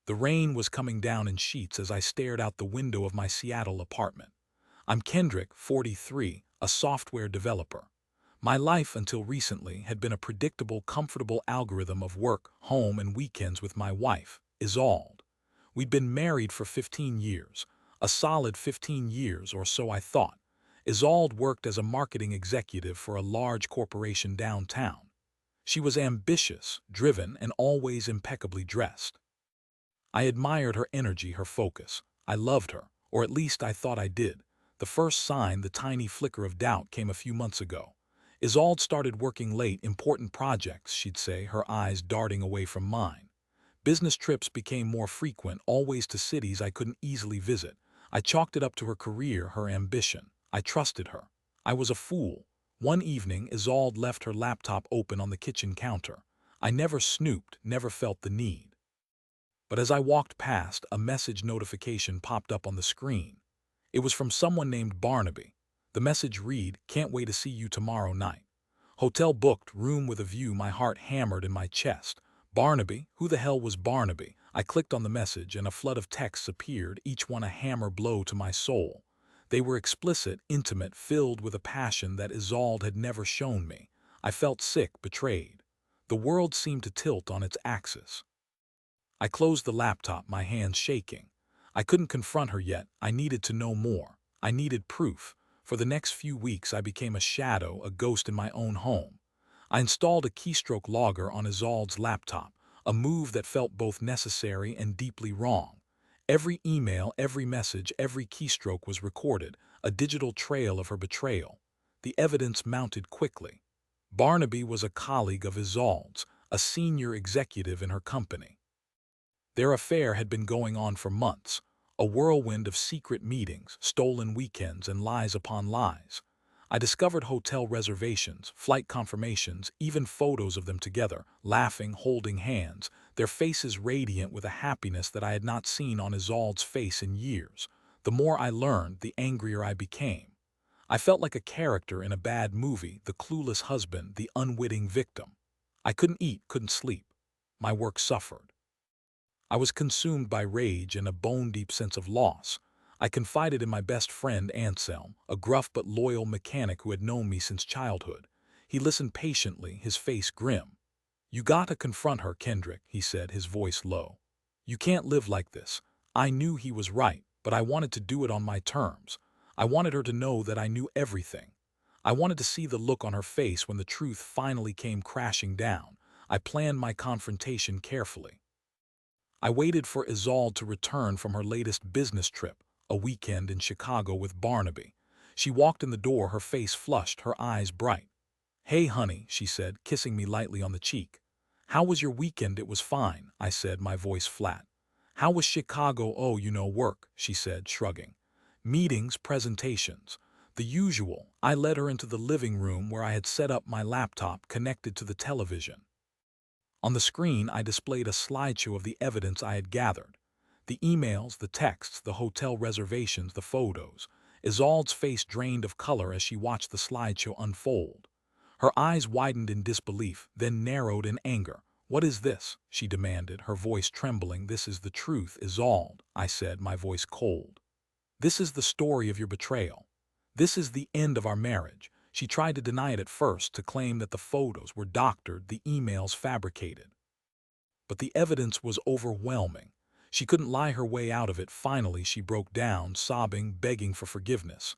The rain was coming down in sheets as I stared out the window of my Seattle apartment. I'm Kendrick, 43, a software developer. My life until recently had been a predictable, comfortable algorithm of work, home, and weekends with my wife, Isolde. We'd been married for 15 years, a solid 15 years or so I thought. Isolde worked as a marketing executive for a large corporation downtown. She was ambitious, driven, and always impeccably dressed. I admired her energy, her focus. I loved her, or at least I thought I did. The first sign, the tiny flicker of doubt, came a few months ago. Isolde started working late, important projects, she'd say, her eyes darting away from mine. Business trips became more frequent, always to cities I couldn't easily visit. I chalked it up to her career, her ambition. I trusted her. I was a fool. One evening, Isolde left her laptop open on the kitchen counter. I never snooped, never felt the need. But as I walked past, a message notification popped up on the screen. It was from someone named Barnaby. The message read, "Can't wait to see you tomorrow night. Hotel booked, room with a view." My heart hammered in my chest. Barnaby? Who the hell was Barnaby? I clicked on the message and a flood of texts appeared, each one a hammer blow to my soul. They were explicit, intimate, filled with a passion that Isolde had never shown me. I felt sick, betrayed. The world seemed to tilt on its axis. I closed the laptop, my hands shaking. I couldn't confront her yet. I needed to know more. I needed proof. For the next few weeks, I became a shadow, a ghost in my own home. I installed a keystroke logger on Isolde's laptop, a move that felt both necessary and deeply wrong. Every email, every message, every keystroke was recorded, a digital trail of her betrayal. The evidence mounted quickly. Barnaby was a colleague of Isolde's, a senior executive in her company. Their affair had been going on for months, a whirlwind of secret meetings, stolen weekends, and lies upon lies. I discovered hotel reservations, flight confirmations, even photos of them together, laughing, holding hands, their faces radiant with a happiness that I had not seen on Isolde's face in years. The more I learned, the angrier I became. I felt like a character in a bad movie, the clueless husband, the unwitting victim. I couldn't eat, couldn't sleep. My work suffered. I was consumed by rage and a bone-deep sense of loss. I confided in my best friend Anselm, a gruff but loyal mechanic who had known me since childhood. He listened patiently, his face grim. "You gotta confront her, Kendrick," he said, his voice low. "You can't live like this." I knew he was right, but I wanted to do it on my terms. I wanted her to know that I knew everything. I wanted to see the look on her face when the truth finally came crashing down. I planned my confrontation carefully. I waited for Isolde to return from her latest business trip, a weekend in Chicago with Barnaby. She walked in the door, her face flushed, her eyes bright. "Hey, honey," she said, kissing me lightly on the cheek. "How was your weekend?" "It was fine," I said, my voice flat. "How was Chicago?" "Oh, work," she said, shrugging. "Meetings, presentations. The usual." I led her into the living room where I had set up my laptop connected to the television. On the screen, I displayed a slideshow of the evidence I had gathered. The emails, the texts, the hotel reservations, the photos. Isolde's face drained of color as she watched the slideshow unfold. Her eyes widened in disbelief, then narrowed in anger. "What is this?" she demanded, her voice trembling. "This is the truth, Isolde," I said, my voice cold. "This is the story of your betrayal. This is the end of our marriage." She tried to deny it at first, to claim that the photos were doctored, the emails fabricated. But the evidence was overwhelming. She couldn't lie her way out of it. Finally, she broke down, sobbing, begging for forgiveness.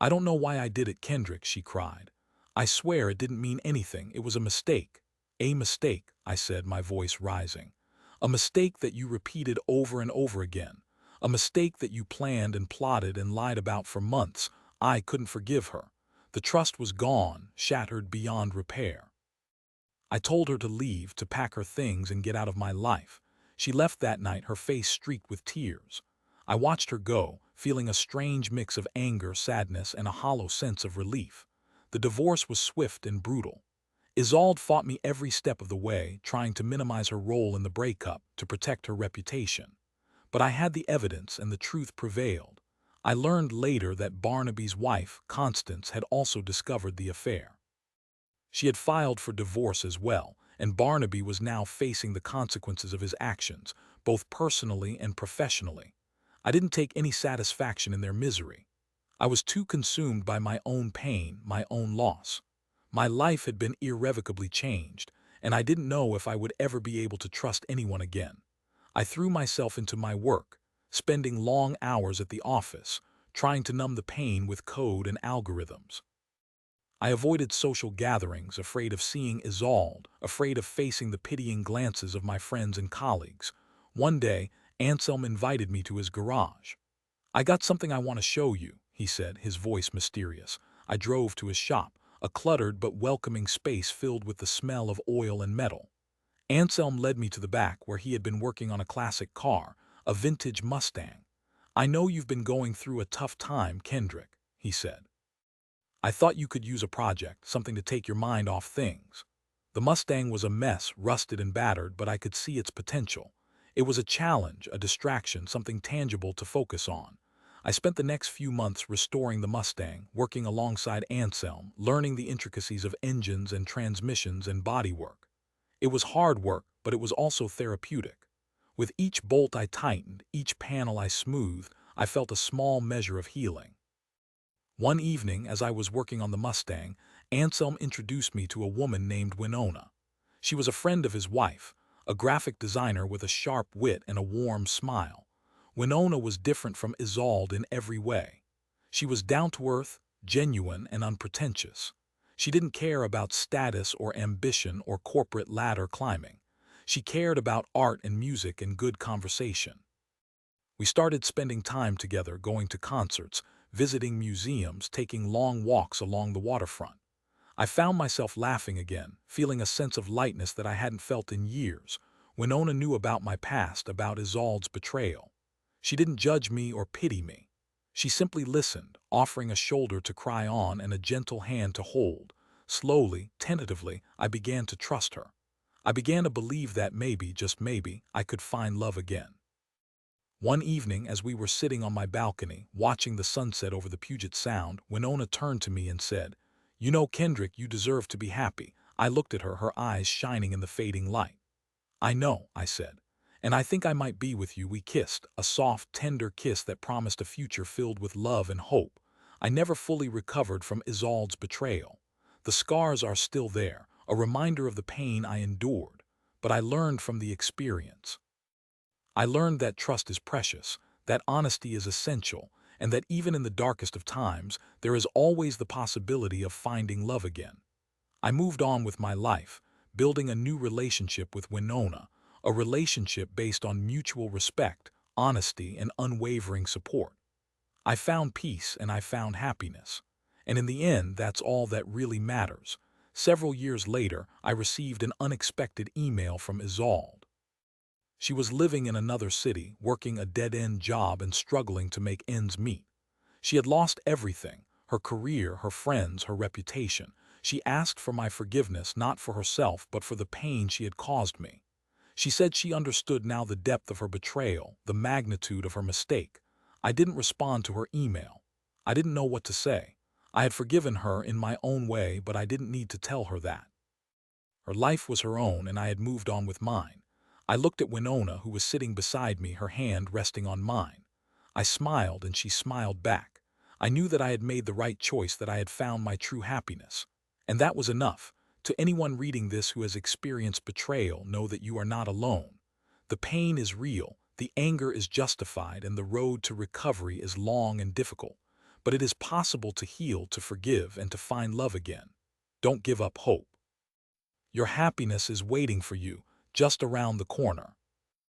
"I don't know why I did it, Kendrick," she cried. "I swear it didn't mean anything. It was a mistake." "A mistake," I said, my voice rising. "A mistake that you repeated over and over again. A mistake that you planned and plotted and lied about for months." I couldn't forgive her. The trust was gone, shattered beyond repair. I told her to leave, to pack her things and get out of my life. She left that night, her face streaked with tears. I watched her go, feeling a strange mix of anger, sadness, and a hollow sense of relief. The divorce was swift and brutal. Isolde fought me every step of the way, trying to minimize her role in the breakup, to protect her reputation. But I had the evidence, and the truth prevailed. I learned later that Barnaby's wife, Constance, had also discovered the affair. She had filed for divorce as well, and Barnaby was now facing the consequences of his actions. both personally and professionally. I didn't take any satisfaction in their misery. I was too consumed by my own pain, my own loss. My life had been irrevocably changed, and I didn't know if I would ever be able to trust anyone again. I threw myself into my work, spending long hours at the office, trying to numb the pain with code and algorithms. I avoided social gatherings, afraid of seeing Isolde, afraid of facing the pitying glances of my friends and colleagues. One day, Anselm invited me to his garage. "I got something I want to show you," he said, his voice mysterious. I drove to his shop, a cluttered but welcoming space filled with the smell of oil and metal. Anselm led me to the back where he had been working on a classic car, a vintage Mustang. "I know you've been going through a tough time, Kendrick," he said. "I thought you could use a project, something to take your mind off things." The Mustang was a mess, rusted and battered, but I could see its potential. It was a challenge, a distraction, something tangible to focus on. I spent the next few months restoring the Mustang, working alongside Anselm, learning the intricacies of engines and transmissions and bodywork. It was hard work, but it was also therapeutic. With each bolt I tightened, each panel I smoothed, I felt a small measure of healing. One evening, as I was working on the Mustang, Anselm introduced me to a woman named Winona. She was a friend of his wife, a graphic designer with a sharp wit and a warm smile. Winona was different from Isolde in every way. She was down-to-earth, genuine, and unpretentious. She didn't care about status or ambition or corporate ladder climbing. She cared about art and music and good conversation. We started spending time together, going to concerts, visiting museums, taking long walks along the waterfront. I found myself laughing again, feeling a sense of lightness that I hadn't felt in years. Winona knew about my past, about Isolde's betrayal. She didn't judge me or pity me. She simply listened, offering a shoulder to cry on and a gentle hand to hold. Slowly, tentatively, I began to trust her. I began to believe that maybe, just maybe, I could find love again. One evening, as we were sitting on my balcony, watching the sunset over the Puget Sound, Winona turned to me and said, "You know, Kendrick, you deserve to be happy." I looked at her, her eyes shining in the fading light. "I know," I said, "and I think I might be with you." We kissed, a soft, tender kiss that promised a future filled with love and hope. I never fully recovered from Isolde's betrayal. The scars are still there, a reminder of the pain I endured, but I learned from the experience. I learned that trust is precious, that honesty is essential, and that even in the darkest of times, there is always the possibility of finding love again. I moved on with my life, building a new relationship with Winona, a relationship based on mutual respect, honesty, and unwavering support. I found peace and I found happiness. And in the end, that's all that really matters. Several years later, I received an unexpected email from Isolde. She was living in another city, working a dead-end job and struggling to make ends meet. She had lost everything, her career, her friends, her reputation. She asked for my forgiveness, not for herself, but for the pain she had caused me. She said she understood now the depth of her betrayal, the magnitude of her mistake. I didn't respond to her email. I didn't know what to say. I had forgiven her in my own way, but I didn't need to tell her that. Her life was her own, and I had moved on with mine. I looked at Winona, who was sitting beside me, her hand resting on mine. I smiled, and she smiled back. I knew that I had made the right choice, that I had found my true happiness. And that was enough. To anyone reading this who has experienced betrayal, know that you are not alone. The pain is real, the anger is justified, and the road to recovery is long and difficult. But it is possible to heal, to forgive, and to find love again. Don't give up hope. Your happiness is waiting for you, just around the corner.